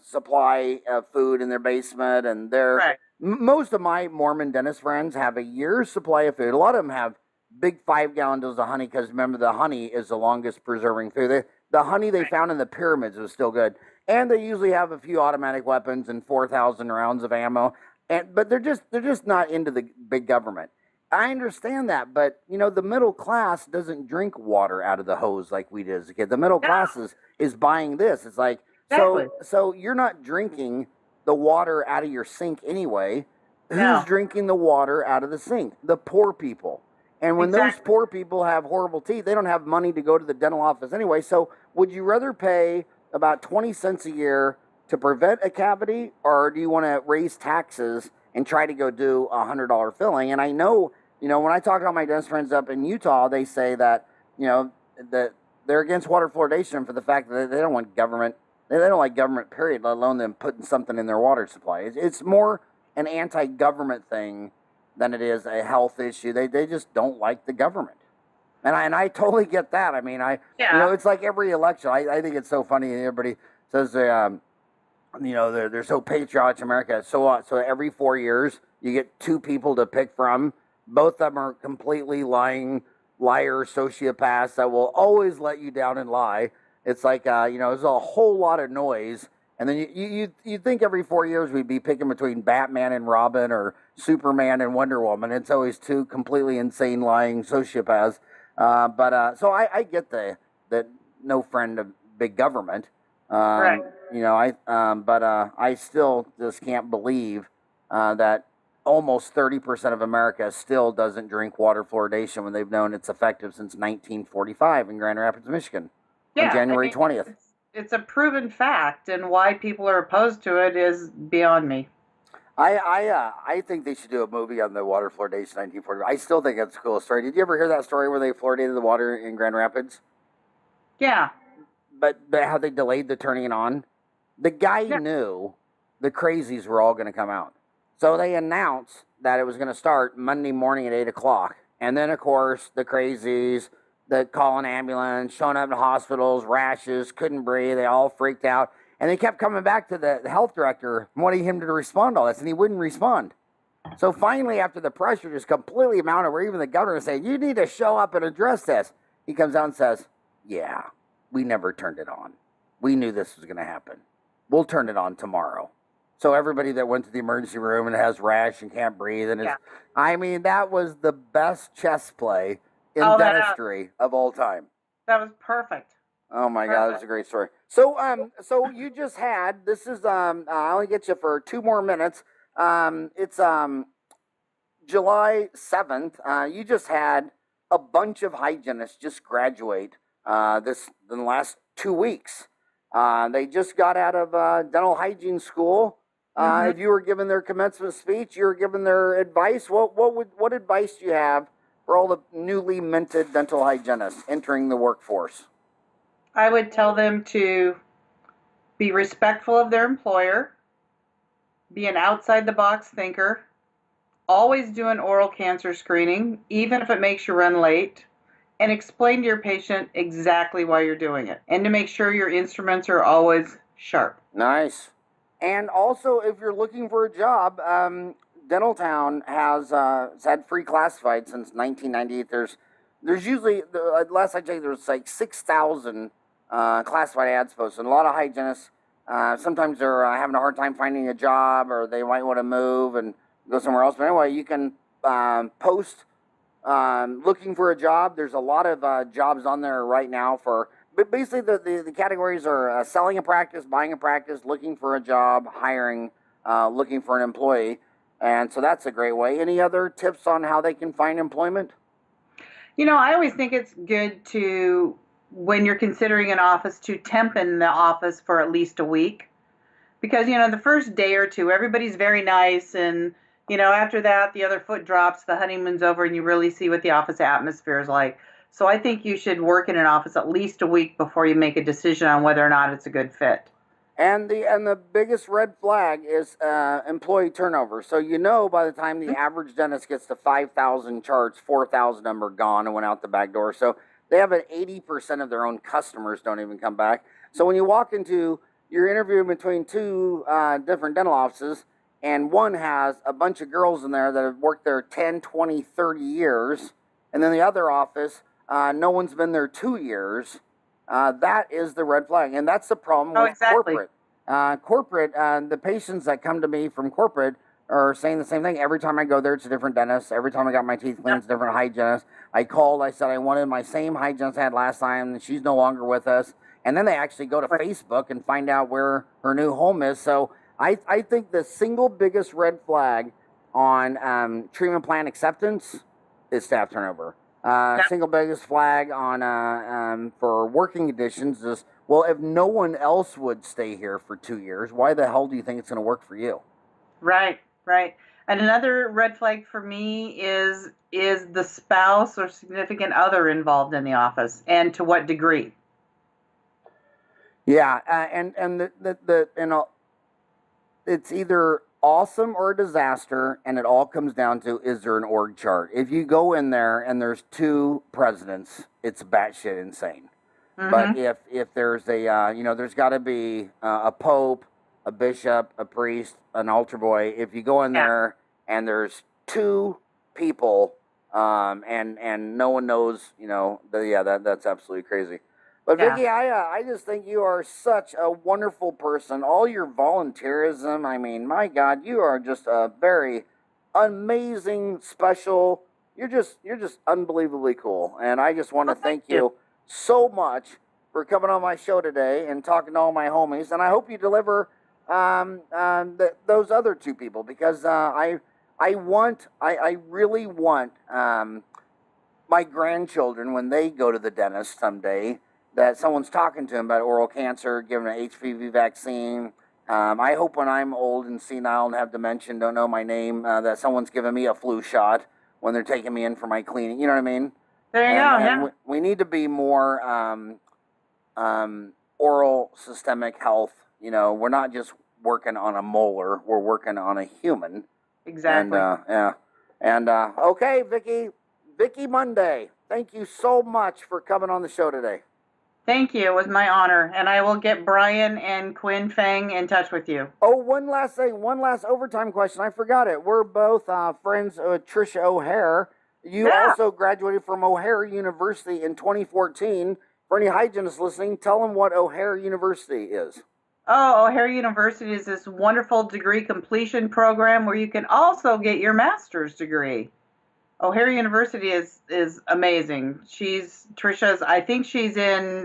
supply of food in their basement, and right. Most of my Mormon dentist friends have a year's supply of food. A lot of them have big 5-gallon doses of honey, because remember, the honey is the longest preserving food. The honey they found in the pyramids was still good, and they usually have a few automatic weapons and 4,000 rounds of ammo. But they're just not into the big government. I understand that, but the middle class doesn't drink water out of the hose like we did as a kid. The middle class is buying this. It's like exactly. so you're not drinking the water out of your sink anyway. No. Who's drinking the water out of the sink? The poor people. And when those poor people have horrible teeth, they don't have money to go to the dental office anyway. So would you rather pay about 20 cents a year to prevent a cavity, or do you want to raise taxes and try to go do a $100 filling? And I know, when I talk to all my dentist friends up in Utah, they say that, that they're against water fluoridation for the fact that they don't want government. They don't like government, period, let alone them putting something in their water supply. It's more an anti-government thing than it is a health issue. They just don't like the government. And I totally get that. I mean, it's like every election. I think it's so funny. Everybody says they're so patriotic in America. So every 4 years, you get 2 people to pick from. Both of them are completely lying liars, sociopaths that will always let you down and lie. It's like, there's a whole lot of noise. And then you think every 4 years we'd be picking between Batman and Robin or Superman and Wonder Woman. It's always 2 completely insane lying sociopaths. So I get that no friend of big government. Right. I still just can't believe that almost 30% of America still doesn't drink water fluoridation when they've known it's effective since 1945 in Grand Rapids, Michigan, on January 20th. It's a proven fact, and why people are opposed to it is beyond me. I think they should do a movie on the water fluoridation 1945. I still think it's a cool story. Did you ever hear that story where they fluoridated the water in Grand Rapids? Yeah. But how they delayed the turning it on? The guy knew the crazies were all going to come out. So they announced that it was going to start Monday morning at 8 o'clock. And then, of course, the crazies, the calling ambulance, showing up in hospitals, rashes, couldn't breathe. They all freaked out. And they kept coming back to the health director, wanting him to respond to all this, and he wouldn't respond. So finally, after the pressure just completely mounted, where even the governor said, you need to show up and address this, he comes out and says, yeah, we never turned it on. We knew this was going to happen. We'll turn it on tomorrow. So everybody that went to the emergency room and has rash and can't breathe and I mean, that was the best chess play in dentistry of all time. That was perfect. Oh my God, that's a great story. So, so you just had, this is, I'll only get you for 2 more minutes. It's, July 7th. You just had a bunch of hygienists just graduate, in the last 2 weeks. They just got out of, dental hygiene school. If you were given their commencement speech, you were given their advice. What advice do you have for all the newly minted dental hygienists entering the workforce? I would tell them to be respectful of their employer, be an outside-the-box thinker, always do an oral cancer screening, even if it makes you run late, and explain to your patient exactly why you're doing it, and to make sure your instruments are always sharp. Nice. And also, if you're looking for a job, Dentaltown has had free classified since 1998. There's usually, last I checked, there's like 6,000 classified ads posted. And a lot of hygienists, sometimes they're having a hard time finding a job, or they might want to move and go somewhere else. But anyway, you can post looking for a job. There's a lot of jobs on there right now for, but basically the categories are selling a practice, buying a practice, looking for a job, hiring, looking for an employee. And so that's a great way. Any other tips on how they can find employment? You know, I always think it's good to, when you're considering an office, to temp in the office for at least a week. Because, you know, the first day or two, everybody's very nice. And, you know, after that, the other foot drops, the honeymoon's over, and you really see what the office atmosphere is like. So I think you should work in an office at least a week before you make a decision on whether or not it's a good fit. And the biggest red flag is employee turnover. So you know by the time the average dentist gets to 5,000 charts, 4,000 of them are gone and went out the back door. So they have an 80% of their own customers don't even come back. So when you walk into your interview between 2 different dental offices, and one has a bunch of girls in there that have worked there 10, 20, 30 years, and then the other office, no one's been there 2 years, that is the red flag. And that's the problem with corporate. The patients that come to me from corporate are saying the same thing. Every time I go there, it's a different dentist. Every time I got my teeth cleaned, it's a different hygienist. I called, I said I wanted my same hygienist I had last time, and she's no longer with us. And then they actually go to Facebook and find out where her new home is. So I think the single biggest red flag on treatment plan acceptance is staff turnover. Single biggest flag on for working conditions is, well, if no one else would stay here for 2 years, why the hell do you think it's going to work for you? Right, right. And another red flag for me is the spouse or significant other involved in the office, and to what degree. Yeah, it's either awesome or a disaster, and it all comes down to, is there an org chart? If you go in there and there's 2 presidents, it's batshit insane. But if there's a, there's got to be a pope, a bishop, a priest, an altar boy. If you go in there and there's 2 people, and no one knows, that's absolutely crazy. But Vicki, I just think you are such a wonderful person. All your volunteerism, I mean, my God, you are just a very amazing, special. You're just unbelievably cool. And I just want to thank you so much for coming on my show today and talking to all my homies. And I hope you deliver those other 2 people, because I really want my grandchildren, when they go to the dentist someday, that someone's talking to them about oral cancer, giving an HPV vaccine. I hope when I'm old and senile and have dementia and don't know my name, that someone's giving me a flu shot when they're taking me in for my cleaning. You know what I mean? There you go, yeah. We need to be more oral systemic health. You know, we're not just working on a molar, we're working on a human. Exactly. And, okay, Vicki Munday, thank you so much for coming on the show today. Thank you. It was my honor. And I will get Brian and Quinn Fang in touch with you. Oh, one last thing. One last overtime question. I forgot it. We're both friends with Trisha O'Hare. You also graduated from O'Hare University in 2014. For any hygienists listening, tell them what O'Hare University is. Oh, O'Hare University is this wonderful degree completion program where you can also get your master's degree. O'Hare University is amazing. I think she's in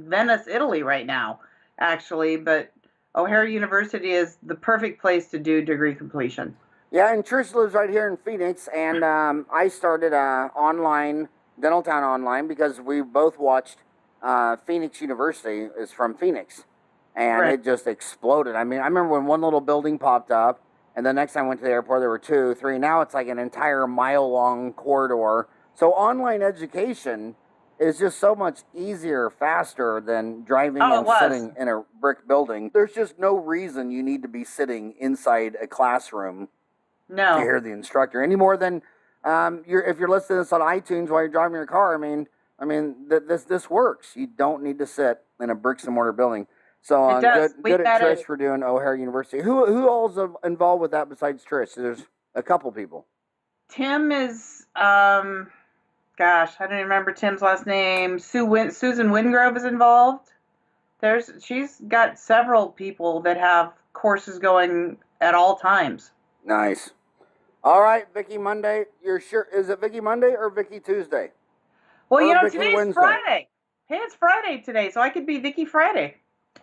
Venice, Italy right now, actually, but O'Hare University is the perfect place to do degree completion. Yeah, and Trish lives right here in Phoenix, and I started online, Dentaltown Online, because we both watched Phoenix University is from Phoenix, and Right. it just exploded. I mean, I remember when one little building popped up, and the next time I went to the airport, there were 2, 3. Now it's like an entire mile-long corridor. So online education is just so much easier, faster than driving and sitting in a brick building. There's just no reason you need to be sitting inside a classroom to hear the instructor any more than if you're listening to this on iTunes while you're driving your car. I mean, this works. You don't need to sit in a bricks and mortar building. So good at Trish for doing O'Hare University. Who all's involved with that besides Trish? There's a couple people. Tim is gosh, I don't even remember Tim's last name. Susan Wingrove is involved. She's got several people that have courses going at all times. Nice. All right, Vicki Munday. You're sure? Is it Vicki Monday or Vicki Tuesday? Well, Or Vicki today's Wednesday? Friday. Hey, it's Friday today, so I could be Vicki Friday.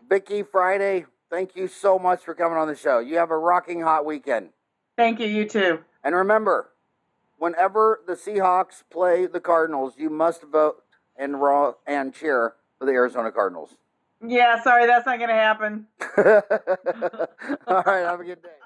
Vicki Friday, thank you so much for coming on the show. You have a rocking hot weekend. Thank you, you too. And remember, whenever the Seahawks play the Cardinals, you must vote and cheer for the Arizona Cardinals. Yeah, sorry, that's not going to happen. All right, have a good day.